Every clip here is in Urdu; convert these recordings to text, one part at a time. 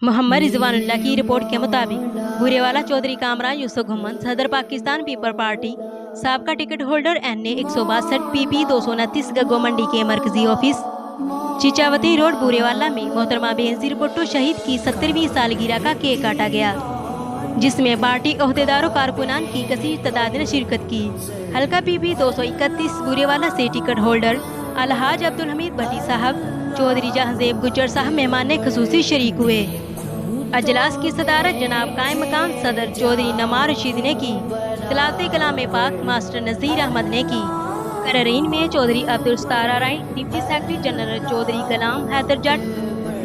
محمد رضوان اللہ کی رپورٹ کے مطابق بوریوالا چودھری کامران یوسف گھمن صدر پاکستان پیپل پارٹی سابقہ ٹکٹ ہولڈر این اے 162 پی پی 229 گگو منڈی کے مرکزی آفس چیچاوتی روڈ بوریوالا میں محترمہ بینظیر بھٹو شہید کی 70ویں سالگرہ کا کیک کاٹا گیا، جس میں پارٹی عہدیدار و کارکنان کی کثیر تعداد نے شرکت کی۔ حلقہ پی پی 231 بوریوالا سے ٹکٹ ہولڈر الحاج عبدالحمید بھٹی صاحب، چودھری جہانزیب گجر صاحب مہمان خصوصی شریک ہوئے۔ اجلاس کی صدارت جناب قائم مقام صدر چودھری نما رشید نے کی، تلاوت کلام پاک ماسٹر نذیر احمد نے کی۔ مقررین میں Chaudhry Abdul Sattar Rai, deputy secretary general Chaudhry Ghulam Haider Jatt,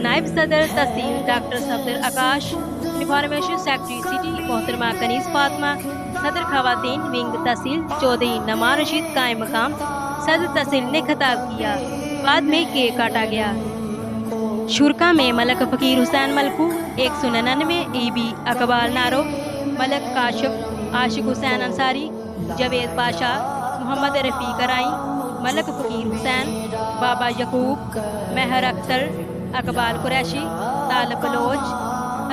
نائب صدر tehsil doctor Safdar Akash, information secretary city محترمہ کنیز فاطمہ، صدر خواتین ونگ تحصیل چودھری نما رشید، قائم مقام صدر تحصیل نے خطاب کیا۔ بعد میں کیک کاٹا گیا۔ شرکا میں ملک فقیر حسین ملکو 199، ای بی اقبال نارو، ملک کاشف عاشق حسین انصاری، جاوید پاشا، محمد رفیق رائی، ملک فقیر حسین، بابا یعقوب، مہر اختر، اقبال قریشی، طالب بلوچ،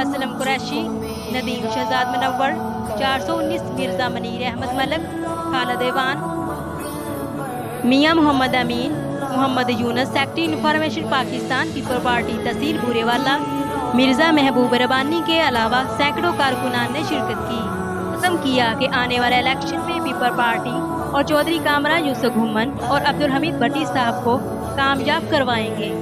اسلم قریشی، ندیم شہزاد منور، 419 مرزا منیر احمد ملک، خالد ایوان، میاں محمد امین، محمد یونس سیکرٹری انفارمیشن پاکستان پیپل پارٹی تحصیل بوریوالا، مرزا محبوب ربانی کے علاوہ سینکڑوں کارکنان نے شرکت کی۔ قسم کیا کہ آنے والے الیکشن میں پیپل پارٹی اور چودھری کامران یوسف گھمن اور عبدالحمید بھٹی صاحب کو کامیاب کروائیں گے۔